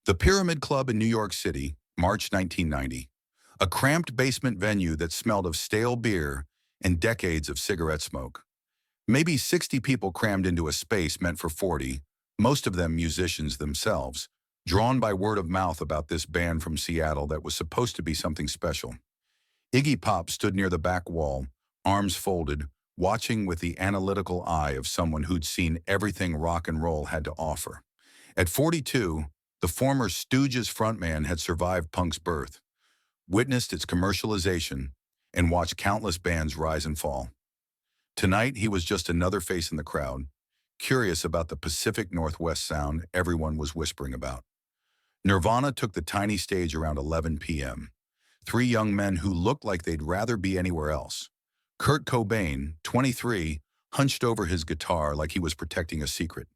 The Pyramid Club in New York City, March 1990. A cramped basement venue that smelled of stale beer and decades of cigarette smoke. Maybe 60 people crammed into a space meant for 40, most of them musicians themselves, drawn by word of mouth about this band from Seattle that was supposed to be something special. Iggy Pop stood near the back wall, arms folded, watching with the analytical eye of someone who'd seen everything rock and roll had to offer. At 42, the former Stooges frontman had survived punk's birth, witnessed its commercialization, and watched countless bands rise and fall. Tonight, he was just another face in the crowd, curious about the Pacific Northwest sound everyone was whispering about. Nirvana took the tiny stage around 11 p.m. Three young men who looked like they'd rather be anywhere else. Kurt Cobain, 23, hunched over his guitar like he was protecting a secret.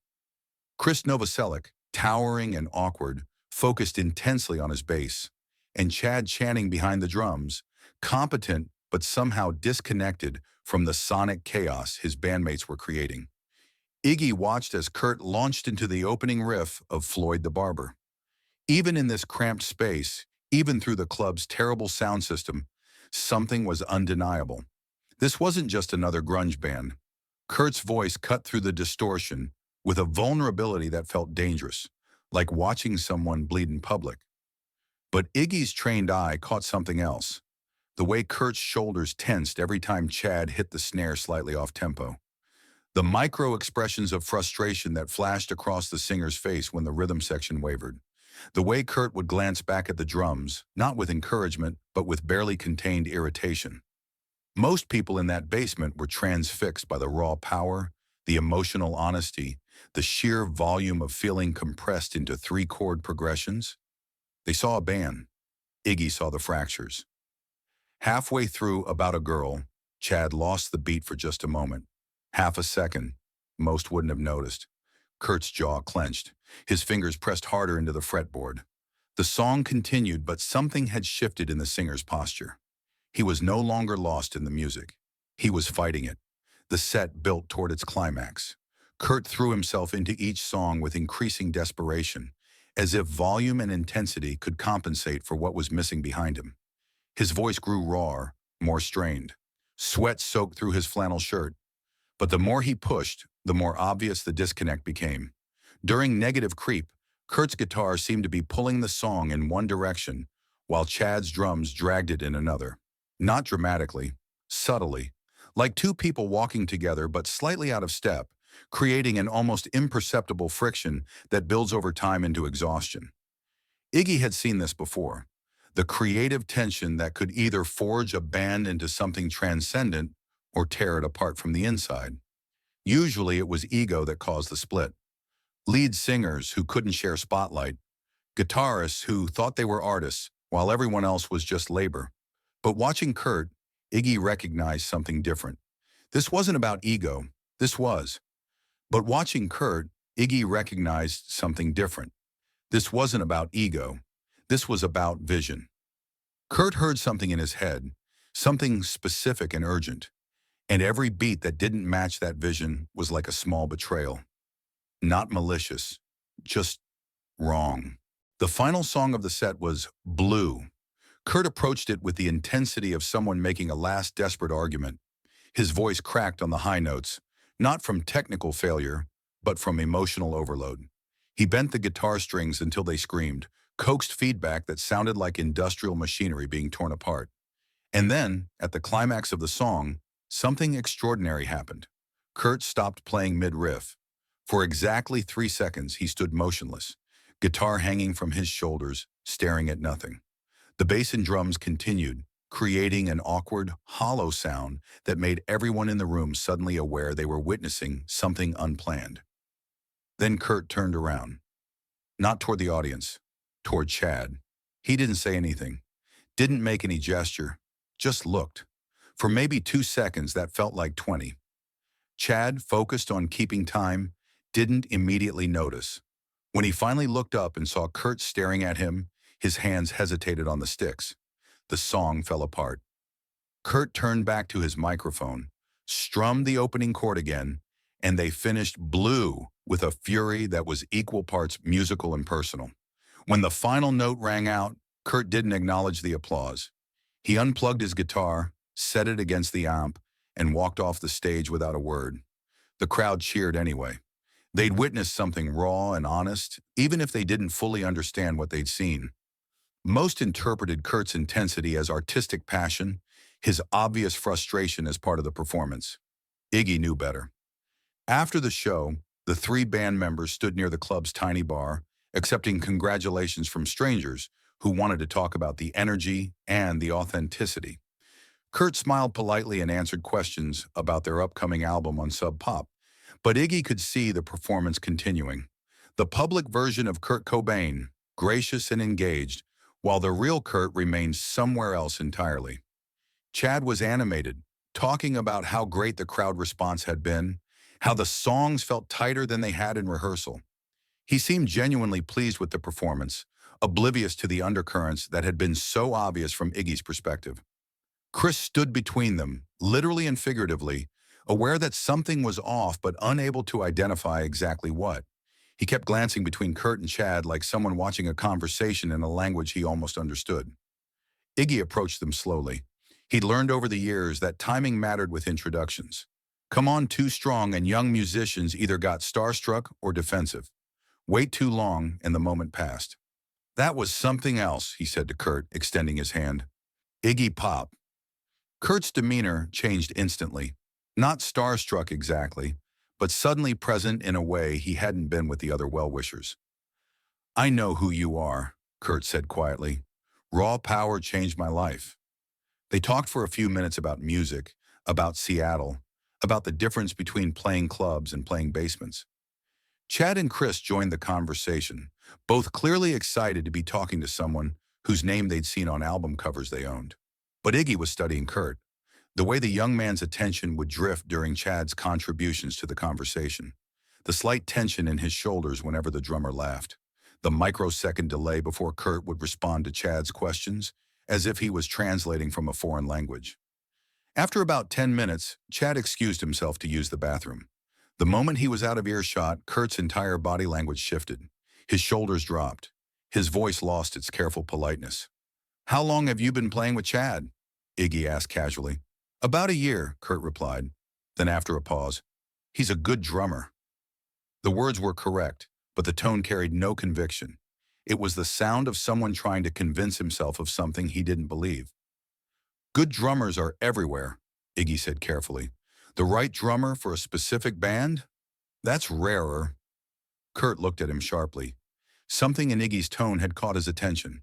Chris Novoselic, towering and awkward, focused intensely on his bass, and Chad Channing behind the drums, competent but somehow disconnected from the sonic chaos his bandmates were creating. Iggy watched as Kurt launched into the opening riff of Floyd the Barber. Even in this cramped space, even through the club's terrible sound system, something was undeniable. This wasn't just another grunge band. Kurt's voice cut through the distortion with a vulnerability that felt dangerous, like watching someone bleed in public. But Iggy's trained eye caught something else, the way Kurt's shoulders tensed every time Chad hit the snare slightly off tempo. The micro expressions of frustration that flashed across the singer's face when the rhythm section wavered. The way Kurt would glance back at the drums, not with encouragement, but with barely contained irritation. Most people in that basement were transfixed by the raw power, the emotional honesty, the sheer volume of feeling compressed into three-chord progressions. They saw a band. Iggy saw the fractures. Halfway through About a Girl, Chad lost the beat for just a moment. Half a second. Most wouldn't have noticed. Kurt's jaw clenched. His fingers pressed harder into the fretboard. The song continued, but something had shifted in the singer's posture. He was no longer lost in the music. He was fighting it. The set built toward its climax. Kurt threw himself into each song with increasing desperation, as if volume and intensity could compensate for what was missing behind him. His voice grew raw, more strained. Sweat soaked through his flannel shirt. But the more he pushed, the more obvious the disconnect became. During Negative Creep, Kurt's guitar seemed to be pulling the song in one direction, while Chad's drums dragged it in another. Not dramatically, subtly, like two people walking together but slightly out of step, creating an almost imperceptible friction that builds over time into exhaustion. Iggy had seen this before, the creative tension that could either forge a band into something transcendent or tear it apart from the inside. Usually it was ego that caused the split. Lead singers who couldn't share spotlight, guitarists who thought they were artists while everyone else was just labor. But watching Kurt, Iggy recognized something different. This wasn't about ego, this was. But watching Kurt, Iggy recognized something different. This wasn't about ego, this was about vision. Kurt heard something in his head, something specific and urgent. And every beat that didn't match that vision was like a small betrayal. Not malicious, just wrong. The final song of the set was Blue. Kurt approached it with the intensity of someone making a last desperate argument. His voice cracked on the high notes, not from technical failure, but from emotional overload. He bent the guitar strings until they screamed, coaxed feedback that sounded like industrial machinery being torn apart. And then, at the climax of the song, something extraordinary happened. Kurt stopped playing mid-riff. For exactly 3 seconds, he stood motionless, guitar hanging from his shoulders, staring at nothing. The bass and drums continued, creating an awkward, hollow sound that made everyone in the room suddenly aware they were witnessing something unplanned. Then Kurt turned around. Not toward the audience, toward Chad. He didn't say anything, didn't make any gesture, just looked. For maybe 2 seconds that felt like 20. Chad, focused on keeping time, didn't immediately notice. When he finally looked up and saw Kurt staring at him, his hands hesitated on the sticks. The song fell apart. Kurt turned back to his microphone, strummed the opening chord again, and they finished Blue with a fury that was equal parts musical and personal. When the final note rang out, Kurt didn't acknowledge the applause. He unplugged his guitar, set it against the amp, and walked off the stage without a word. The crowd cheered anyway. They'd witnessed something raw and honest, even if they didn't fully understand what they'd seen. Most interpreted Kurt's intensity as artistic passion, his obvious frustration as part of the performance. Iggy knew better. After the show, the three band members stood near the club's tiny bar, accepting congratulations from strangers who wanted to talk about the energy and the authenticity. Kurt smiled politely and answered questions about their upcoming album on Sub Pop, but Iggy could see the performance continuing. The public version of Kurt Cobain, gracious and engaged, while the real Kurt remained somewhere else entirely. Chad was animated, talking about how great the crowd response had been, how the songs felt tighter than they had in rehearsal. He seemed genuinely pleased with the performance, oblivious to the undercurrents that had been so obvious from Iggy's perspective. Chris stood between them, literally and figuratively, aware that something was off but unable to identify exactly what. He kept glancing between Kurt and Chad like someone watching a conversation in a language he almost understood. Iggy approached them slowly. He'd learned over the years that timing mattered with introductions. Come on too strong and young musicians either got starstruck or defensive. Wait too long and the moment passed. That was something else, he said to Kurt, extending his hand. Iggy Pop. Kurt's demeanor changed instantly. Not starstruck exactly, but suddenly present in a way he hadn't been with the other well-wishers. I know who you are, Kurt said quietly. Raw power changed my life. They talked for a few minutes about music, about Seattle, about the difference between playing clubs and playing basements. Chad and Chris joined the conversation, both clearly excited to be talking to someone whose name they'd seen on album covers they owned. But Iggy was studying Kurt, the way the young man's attention would drift during Chad's contributions to the conversation, the slight tension in his shoulders whenever the drummer laughed, the microsecond delay before Kurt would respond to Chad's questions, as if he was translating from a foreign language. After about 10 minutes, Chad excused himself to use the bathroom. The moment he was out of earshot, Kurt's entire body language shifted. His shoulders dropped. His voice lost its careful politeness. How long have you been playing with Chad? Iggy asked casually. About a year, Kurt replied. Then after a pause, he's a good drummer. The words were correct, but the tone carried no conviction. It was the sound of someone trying to convince himself of something he didn't believe. Good drummers are everywhere, Iggy said carefully. The right drummer for a specific band? That's rarer. Kurt looked at him sharply. Something in Iggy's tone had caught his attention.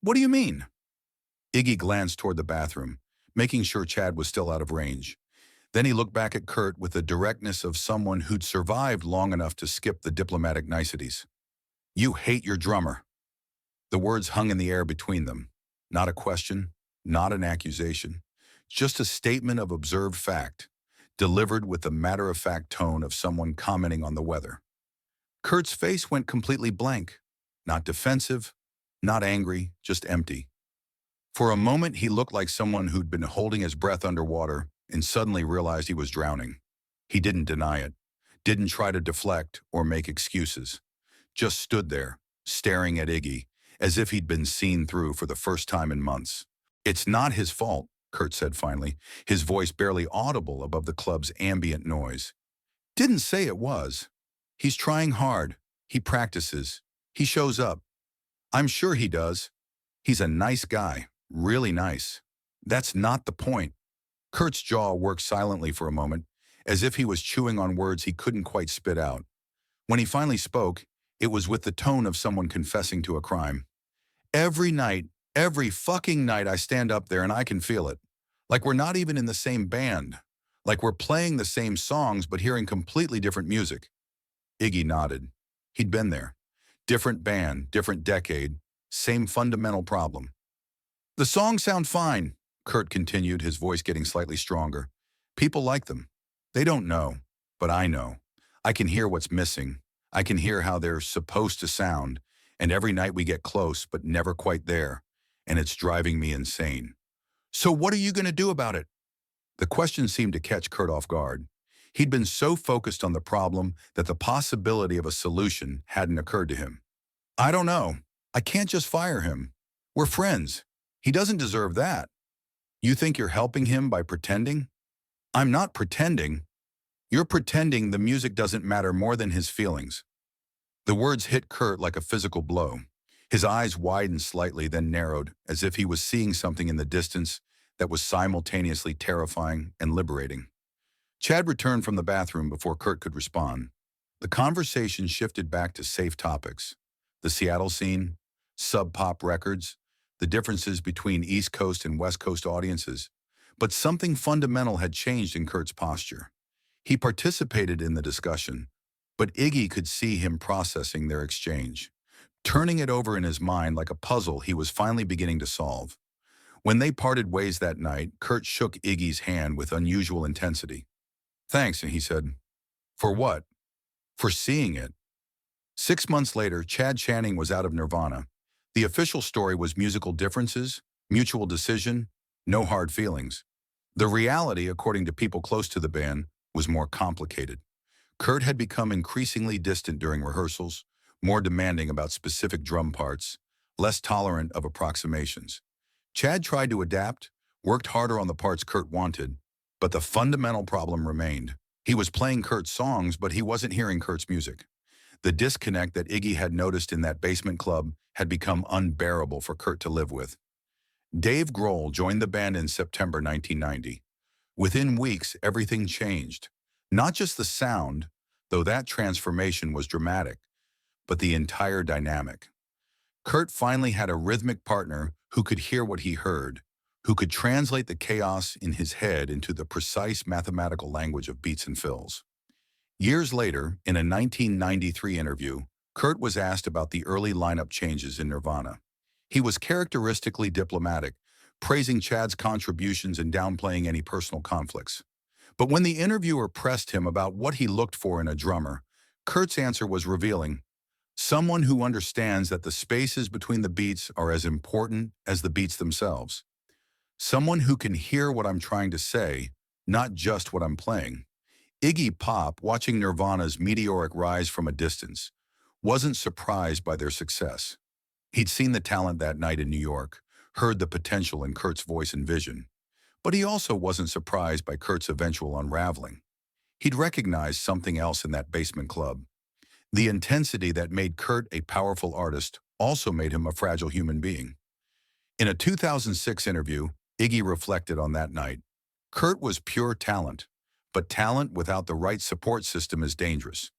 What do you mean? Iggy glanced toward the bathroom, making sure Chad was still out of range. Then he looked back at Kurt with the directness of someone who'd survived long enough to skip the diplomatic niceties. You hate your drummer. The words hung in the air between them. Not a question, not an accusation, just a statement of observed fact, delivered with the matter-of-fact tone of someone commenting on the weather. Kurt's face went completely blank, not defensive, not angry, just empty. For a moment, he looked like someone who'd been holding his breath underwater and suddenly realized he was drowning. He didn't deny it, didn't try to deflect or make excuses, just stood there, staring at Iggy, as if he'd been seen through for the first time in months. It's not his fault, Kurt said finally, his voice barely audible above the club's ambient noise. Didn't say it was. He's trying hard. He practices. He shows up. I'm sure he does. He's a nice guy, really nice. That's not the point. Kurt's jaw worked silently for a moment, as if he was chewing on words he couldn't quite spit out. When he finally spoke, it was with the tone of someone confessing to a crime. Every night, every fucking night I stand up there and I can feel it. Like we're not even in the same band. Like we're playing the same songs but hearing completely different music. Iggy nodded. He'd been there. Different band, different decade, same fundamental problem. The songs sound fine, Kurt continued, his voice getting slightly stronger. People like them. They don't know, but I know. I can hear what's missing. I can hear how they're supposed to sound, and every night we get close but never quite there, and it's driving me insane. So what are you going to do about it? The question seemed to catch Kurt off guard. He'd been so focused on the problem that the possibility of a solution hadn't occurred to him. I don't know. I can't just fire him. We're friends. He doesn't deserve that. You think you're helping him by pretending? I'm not pretending. You're pretending the music doesn't matter more than his feelings. The words hit Kurt like a physical blow. His eyes widened slightly, then narrowed, as if he was seeing something in the distance that was simultaneously terrifying and liberating. Chad returned from the bathroom before Kurt could respond. The conversation shifted back to safe topics. The Seattle scene, sub-pop records, the differences between East Coast and West Coast audiences. But something fundamental had changed in Kurt's posture. He participated in the discussion, but Iggy could see him processing their exchange, turning it over in his mind like a puzzle he was finally beginning to solve. When they parted ways that night, Kurt shook Iggy's hand with unusual intensity. "Thanks," he said. "For what?" "For seeing it." 6 months later, Chad Channing was out of Nirvana. The official story was musical differences, mutual decision, no hard feelings. The reality, according to people close to the band, was more complicated. Kurt had become increasingly distant during rehearsals, more demanding about specific drum parts, less tolerant of approximations. Chad tried to adapt, worked harder on the parts Kurt wanted, but the fundamental problem remained. He was playing Kurt's songs, but he wasn't hearing Kurt's music. The disconnect that Iggy had noticed in that basement club had become unbearable for Kurt to live with. Dave Grohl joined the band in September 1990. Within weeks, everything changed. Not just the sound, though that transformation was dramatic, but the entire dynamic. Kurt finally had a rhythmic partner who could hear what he heard, who could translate the chaos in his head into the precise mathematical language of beats and fills. Years later, in a 1993 interview, Kurt was asked about the early lineup changes in Nirvana. He was characteristically diplomatic, praising Chad's contributions and downplaying any personal conflicts. But when the interviewer pressed him about what he looked for in a drummer, Kurt's answer was revealing: someone who understands that the spaces between the beats are as important as the beats themselves. Someone who can hear what I'm trying to say, not just what I'm playing. Iggy Pop, watching Nirvana's meteoric rise from a distance, wasn't surprised by their success. He'd seen the talent that night in New York, heard the potential in Kurt's voice and vision. But he also wasn't surprised by Kurt's eventual unraveling. He'd recognized something else in that basement club. The intensity that made Kurt a powerful artist also made him a fragile human being. In a 2006 interview, Iggy reflected on that night. Kurt was pure talent, but talent without the right support system is dangerous.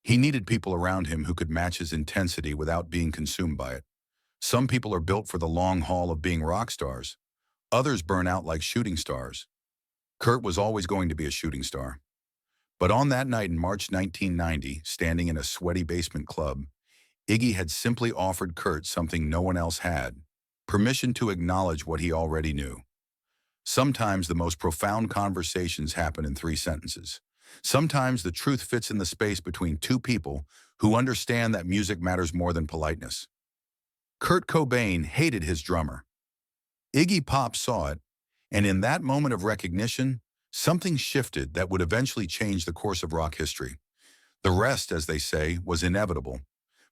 He needed people around him who could match his intensity without being consumed by it. Some people are built for the long haul of being rock stars. Others burn out like shooting stars. Kurt was always going to be a shooting star. But on that night in March 1990, standing in a sweaty basement club, Iggy had simply offered Kurt something no one else had: permission to acknowledge what he already knew. Sometimes the most profound conversations happen in 3 sentences. Sometimes the truth fits in the space between two people who understand that music matters more than politeness. Kurt Cobain hated his drummer. Iggy Pop saw it, and in that moment of recognition, something shifted that would eventually change the course of rock history. The rest, as they say, was inevitable.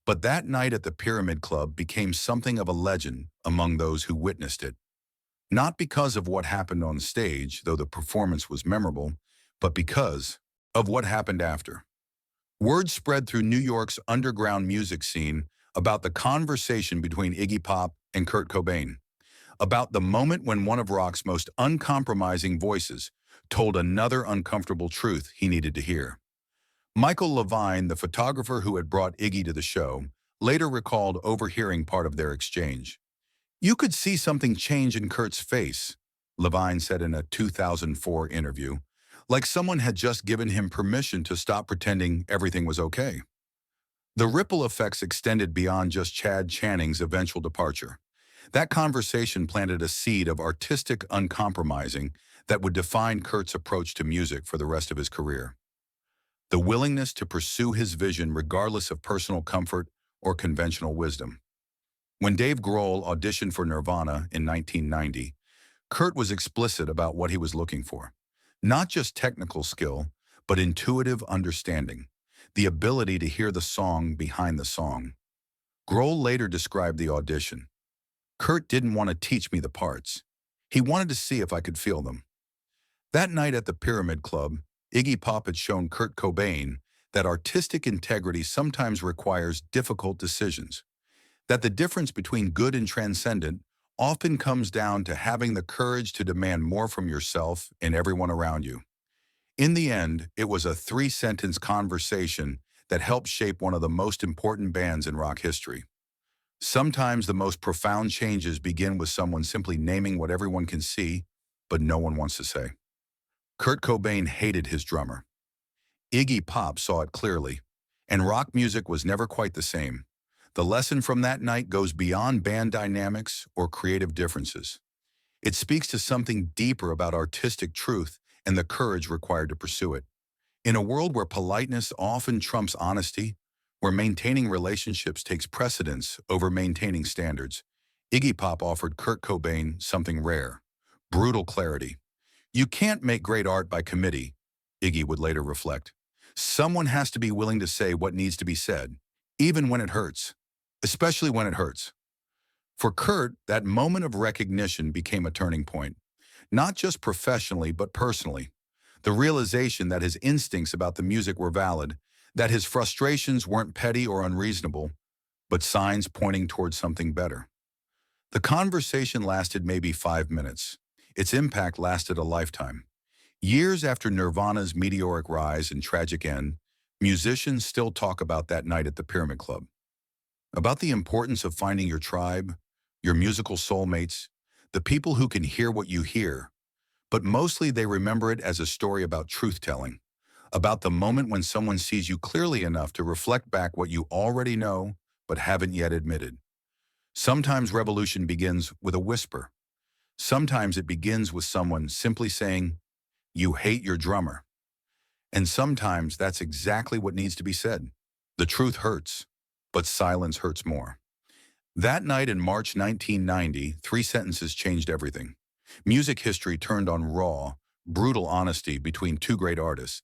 But that night at the Pyramid Club became something of a legend among those who witnessed it. Not because of what happened on stage, though the performance was memorable, but because of what happened after. Word spread through New York's underground music scene about the conversation between Iggy Pop and Kurt Cobain, about the moment when one of rock's most uncompromising voices told another uncomfortable truth he needed to hear. Michael Levine, the photographer who had brought Iggy to the show, later recalled overhearing part of their exchange. "You could see something change in Kurt's face," Levine said in a 2004 interview, like someone had just given him permission to stop pretending everything was okay. The ripple effects extended beyond just Chad Channing's eventual departure. That conversation planted a seed of artistic uncompromising that would define Kurt's approach to music for the rest of his career. The willingness to pursue his vision regardless of personal comfort or conventional wisdom. When Dave Grohl auditioned for Nirvana in 1990, Kurt was explicit about what he was looking for. Not just technical skill, but intuitive understanding, the ability to hear the song behind the song. Grohl later described the audition. Kurt didn't want to teach me the parts. He wanted to see if I could feel them. That night at the Pyramid Club, Iggy Pop had shown Kurt Cobain that artistic integrity sometimes requires difficult decisions, that the difference between good and transcendent often comes down to having the courage to demand more from yourself and everyone around you. In the end, it was a three-sentence conversation that helped shape one of the most important bands in rock history. Sometimes the most profound changes begin with someone simply naming what everyone can see, but no one wants to say. Kurt Cobain hated his drummer. Iggy Pop saw it clearly, and rock music was never quite the same. The lesson from that night goes beyond band dynamics or creative differences. It speaks to something deeper about artistic truth and the courage required to pursue it. In a world where politeness often trumps honesty, where maintaining relationships takes precedence over maintaining standards, Iggy Pop offered Kurt Cobain something rare: brutal clarity. "You can't make great art by committee," Iggy would later reflect. "Someone has to be willing to say what needs to be said, even when it hurts, especially when it hurts." For Kurt, that moment of recognition became a turning point, not just professionally but personally. The realization that his instincts about the music were valid, that his frustrations weren't petty or unreasonable, but signs pointing towards something better. The conversation lasted maybe 5 minutes. Its impact lasted a lifetime. Years after Nirvana's meteoric rise and tragic end, musicians still talk about that night at the Pyramid Club, about the importance of finding your tribe, your musical soulmates, the people who can hear what you hear. But mostly they remember it as a story about truth-telling, about the moment when someone sees you clearly enough to reflect back what you already know but haven't yet admitted. Sometimes revolution begins with a whisper. Sometimes it begins with someone simply saying, "You hate your drummer." And sometimes that's exactly what needs to be said. The truth hurts, but silence hurts more. That night in March 1990, three sentences changed everything. Music history turned on raw, brutal honesty between two great artists,